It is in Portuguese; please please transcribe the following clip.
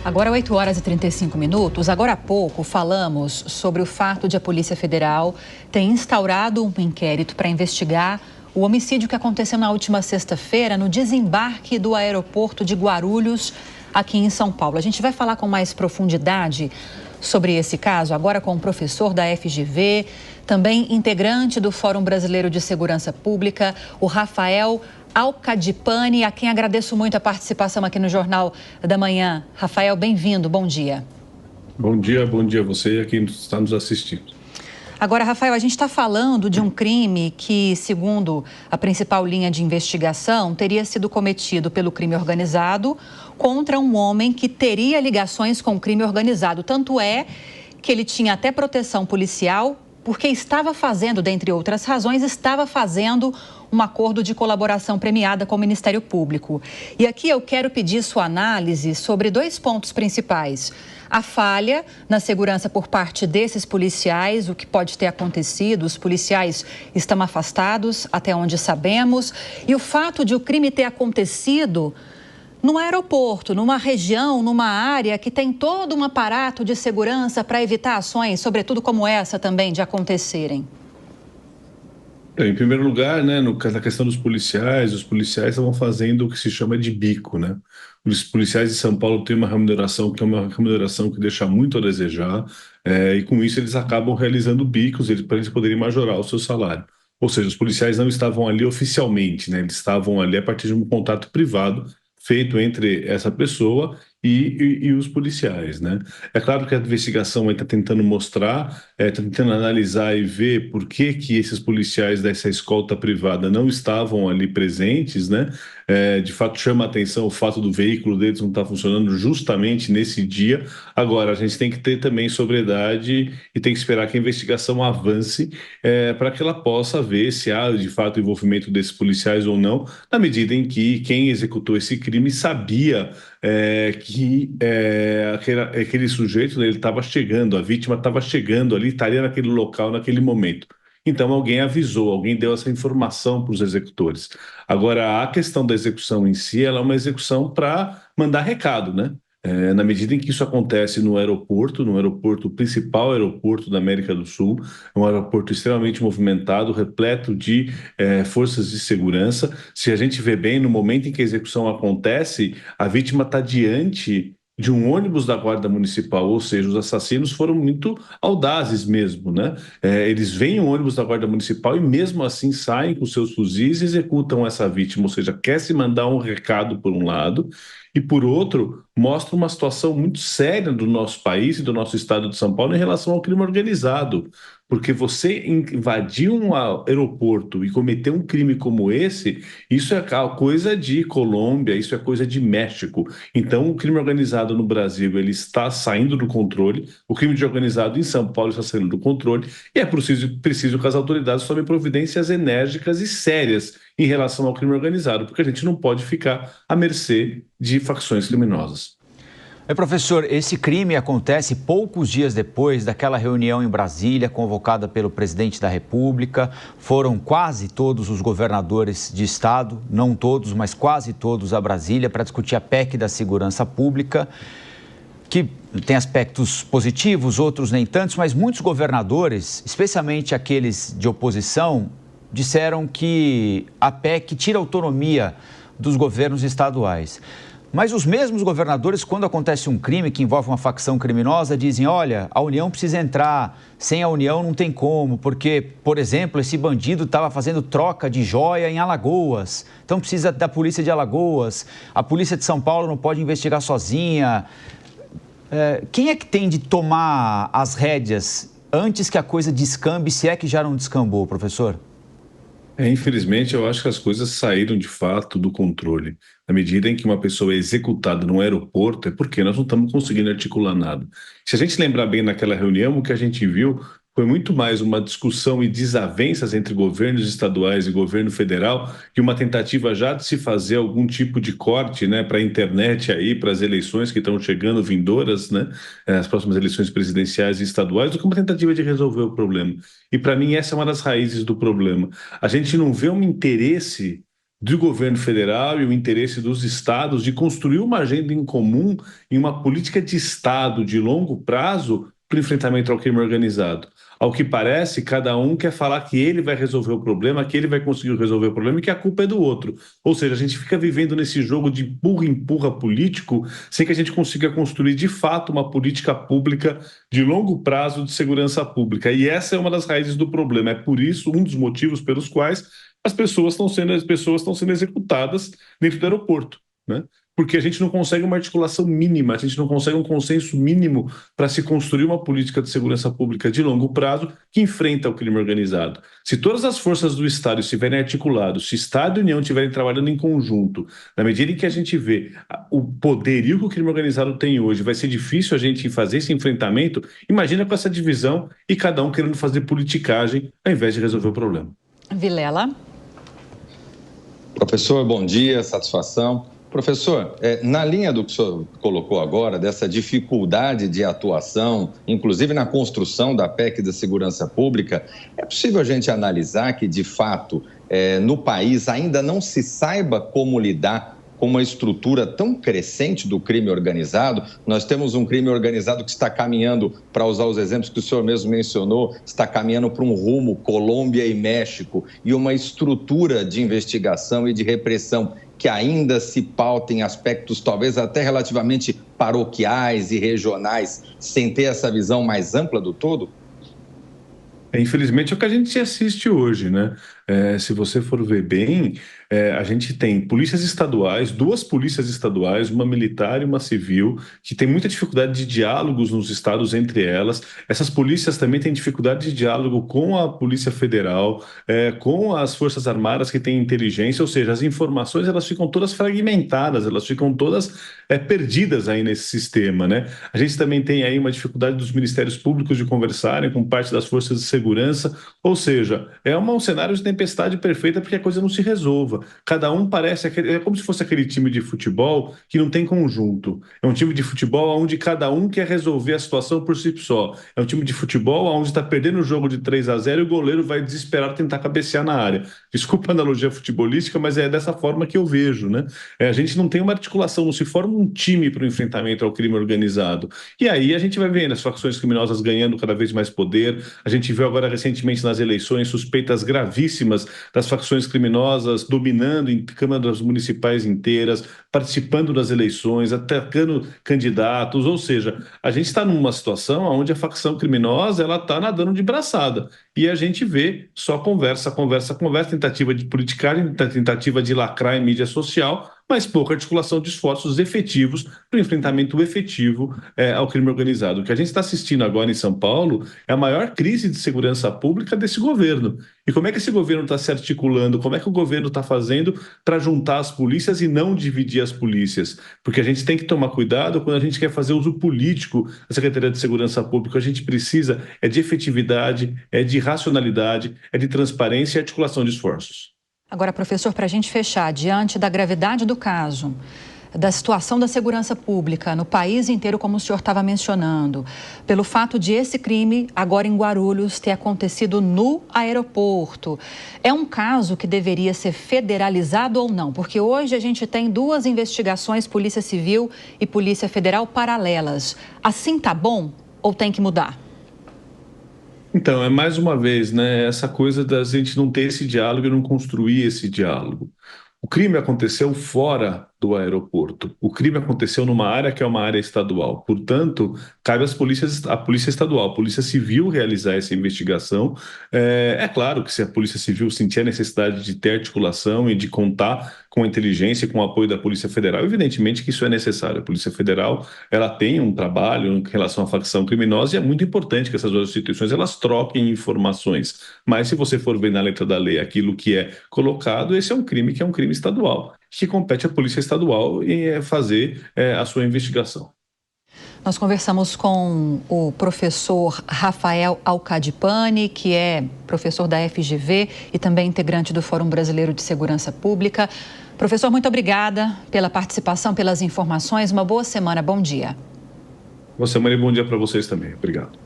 Agora 8 horas e 35 minutos. Agora há pouco falamos sobre o fato de a Polícia Federal ter instaurado um inquérito para investigar o homicídio que aconteceu na última sexta-feira no desembarque do aeroporto de Guarulhos, aqui em São Paulo. A gente vai falar com mais profundidade sobre esse caso agora com o professor da FGV, também integrante do Fórum Brasileiro de Segurança Pública, o Rafael Alcadipani, a quem agradeço muito a participação aqui no Jornal da Manhã. Rafael, bem-vindo, bom dia. Bom dia a você e a quem está nos assistindo. Agora, Rafael, a gente está falando de um crime que, segundo a principal linha de investigação, teria sido cometido pelo crime organizado contra um homem que teria ligações com o crime organizado. Tanto é que ele tinha até proteção policial, porque estava fazendo, dentre outras razões, um acordo de colaboração premiada com o Ministério Público. E aqui eu quero pedir sua análise sobre dois pontos principais. A falha na segurança por parte desses policiais, o que pode ter acontecido, os policiais estão afastados, até onde sabemos, e o fato de o crime ter acontecido num aeroporto, numa região, numa área que tem todo um aparato de segurança para evitar ações, sobretudo como essa também, de acontecerem. Em primeiro lugar, né, na questão dos policiais, os policiais estavam fazendo o que se chama de bico, né? Os policiais de São Paulo têm uma remuneração que é uma remuneração que deixa muito a desejar, e com isso eles acabam realizando bicos para eles poderem majorar o seu salário. Ou seja, os policiais não estavam ali oficialmente, né? Eles estavam ali a partir de um contato privado feito entre essa pessoa e os policiais, né? É claro que a investigação está tentando mostrar, está tentando analisar e ver por que esses policiais dessa escolta privada não estavam ali presentes, né? De fato, chama a atenção o fato do veículo deles não estar funcionando justamente nesse dia. Agora, a gente tem que ter também sobriedade e tem que esperar que a investigação avance para que ela possa ver se há, de fato, envolvimento desses policiais ou não, na medida em que quem executou esse crime sabia que aquele sujeito, né, ele estava chegando, a vítima estava chegando ali, estaria naquele local, naquele momento. Então, alguém avisou, alguém deu essa informação para os executores. Agora, a questão da execução em si, ela é uma execução para mandar recado, né? Na medida em que isso acontece no aeroporto, o principal aeroporto da América do Sul, é um aeroporto extremamente movimentado, repleto de forças de segurança. Se a gente vê bem, no momento em que a execução acontece, a vítima está diante de um ônibus da Guarda Municipal, ou seja, os assassinos foram muito audazes mesmo, né? Eles veem o ônibus da Guarda Municipal e mesmo assim saem com seus fuzis e executam essa vítima, ou seja, quer se mandar um recado por um lado e por outro, mostra uma situação muito séria do nosso país e do nosso estado de São Paulo em relação ao crime organizado. Porque você invadir um aeroporto e cometer um crime como esse, isso é coisa de Colômbia, isso é coisa de México. Então, o crime organizado no Brasil ele está saindo do controle, o crime organizado em São Paulo está saindo do controle, e é preciso que as autoridades tomem providências enérgicas e sérias em relação ao crime organizado, porque a gente não pode ficar à mercê de facções criminosas. Professor, esse crime acontece poucos dias depois daquela reunião em Brasília, convocada pelo presidente da República. Foram quase todos os governadores de estado, não todos, mas quase todos a Brasília, para discutir a PEC da segurança pública, que tem aspectos positivos, outros nem tantos, mas muitos governadores, especialmente aqueles de oposição, disseram que a PEC tira autonomia dos governos estaduais. Mas os mesmos governadores, quando acontece um crime que envolve uma facção criminosa, dizem, olha, a União precisa entrar, sem a União não tem como, porque, por exemplo, esse bandido estava fazendo troca de joia em Alagoas, então precisa da polícia de Alagoas, a polícia de São Paulo não pode investigar sozinha. Quem é que tem de tomar as rédeas antes que a coisa descambe, se é que já não descambou, professor? Infelizmente, eu acho que as coisas saíram de fato do controle. Na medida em que uma pessoa é executada num aeroporto, é porque nós não estamos conseguindo articular nada. Se a gente lembrar bem naquela reunião, o que a gente viu foi muito mais uma discussão e desavenças entre governos estaduais e governo federal que uma tentativa já de se fazer algum tipo de corte, né, para a internet aí, para as eleições que estão chegando vindouras, né, as próximas eleições presidenciais e estaduais, do que uma tentativa de resolver o problema. E para mim essa é uma das raízes do problema. A gente não vê um interesse do governo federal e o interesse dos estados de construir uma agenda em comum em uma política de Estado de longo prazo para o enfrentamento ao crime organizado. Ao que parece, cada um quer falar que ele vai resolver o problema, que ele vai conseguir resolver o problema e que a culpa é do outro. Ou seja, a gente fica vivendo nesse jogo de empurra-empurra político sem que a gente consiga construir, de fato, uma política pública de longo prazo de segurança pública. E essa é uma das raízes do problema. É por isso, um dos motivos pelos quais as pessoas estão sendo executadas dentro do aeroporto, né? Porque a gente não consegue uma articulação mínima, a gente não consegue um consenso mínimo para se construir uma política de segurança pública de longo prazo que enfrenta o crime organizado. Se todas as forças do Estado estiverem articuladas, se Estado e União estiverem trabalhando em conjunto, na medida em que a gente vê o poderio que o crime organizado tem hoje, vai ser difícil a gente fazer esse enfrentamento. Imagina com essa divisão e cada um querendo fazer politicagem ao invés de resolver o problema. Vilela. Professor, bom dia, satisfação. Professor, na linha do que o senhor colocou agora, dessa dificuldade de atuação, inclusive na construção da PEC da segurança pública, é possível a gente analisar que, de fato, no país ainda não se saiba como lidar com uma estrutura tão crescente do crime organizado? Nós temos um crime organizado que está caminhando, para usar os exemplos que o senhor mesmo mencionou, está caminhando para um rumo Colômbia e México, e uma estrutura de investigação e de repressão que ainda se pauta em aspectos talvez até relativamente paroquiais e regionais, sem ter essa visão mais ampla do todo? Infelizmente é o que a gente assiste hoje, né? Se você for ver bem, a gente tem polícias estaduais, 2 polícias estaduais, uma militar e uma civil, que tem muita dificuldade de diálogos nos estados entre elas. Essas polícias também têm dificuldade de diálogo com a Polícia Federal, com as Forças Armadas que têm inteligência, ou seja, as informações elas ficam todas fragmentadas, elas ficam todas perdidas aí nesse sistema, né? A gente também tem aí uma dificuldade dos ministérios públicos de conversarem com parte das forças de segurança, ou seja, é um cenário de tempestade perfeita porque a coisa não se resolva. Cada um parece... É como se fosse aquele time de futebol que não tem conjunto. É um time de futebol onde cada um quer resolver a situação por si só. É um time de futebol onde está perdendo o jogo de 3-0 e o goleiro vai desesperado tentar cabecear na área. Desculpa a analogia futebolística, mas é dessa forma que eu vejo, né? A gente não tem uma articulação, não se forma um time para o enfrentamento ao crime organizado. E aí a gente vai vendo as facções criminosas ganhando cada vez mais poder. A gente viu agora recentemente nas eleições suspeitas gravíssimas das facções criminosas dominando em câmaras municipais inteiras, participando das eleições, atacando candidatos, ou seja, a gente está numa situação onde a facção criminosa ela está nadando de braçada e a gente vê só conversa, tentativa de politicagem, tentativa de lacrar em mídia social, mas pouca articulação de esforços efetivos para o enfrentamento efetivo ao crime organizado. O que a gente está assistindo agora em São Paulo é a maior crise de segurança pública desse governo. E como é que esse governo está se articulando? Como é que o governo está fazendo para juntar as polícias e não dividir as polícias? Porque a gente tem que tomar cuidado quando a gente quer fazer uso político da Secretaria de Segurança Pública. A gente precisa de efetividade, de racionalidade, de transparência e articulação de esforços. Agora, professor, para a gente fechar, diante da gravidade do caso, da situação da segurança pública no país inteiro, como o senhor estava mencionando, pelo fato de esse crime, agora em Guarulhos, ter acontecido no aeroporto, é um caso que deveria ser federalizado ou não? Porque hoje a gente tem 2 investigações, Polícia Civil e Polícia Federal, paralelas. Assim tá bom ou tem que mudar? Então, mais uma vez, né, essa coisa da gente não ter esse diálogo e não construir esse diálogo. O crime aconteceu fora do aeroporto. O crime aconteceu numa área que é uma área estadual. Portanto, cabe à Polícia Estadual, a Polícia Civil realizar essa investigação. É claro que se a Polícia Civil sentir a necessidade de ter articulação e de contar com a inteligência e com o apoio da Polícia Federal, evidentemente que isso é necessário. A Polícia Federal ela tem um trabalho em relação à facção criminosa e é muito importante que essas 2 instituições elas troquem informações. Mas se você for ver na letra da lei aquilo que é colocado, esse é um crime que é um crime estadual, que compete à Polícia Estadual em fazer a sua investigação. Nós conversamos com o professor Rafael Alcadipani, que é professor da FGV e também integrante do Fórum Brasileiro de Segurança Pública. Professor, muito obrigada pela participação, pelas informações. Uma boa semana, bom dia. Boa semana e bom dia para vocês também. Obrigado.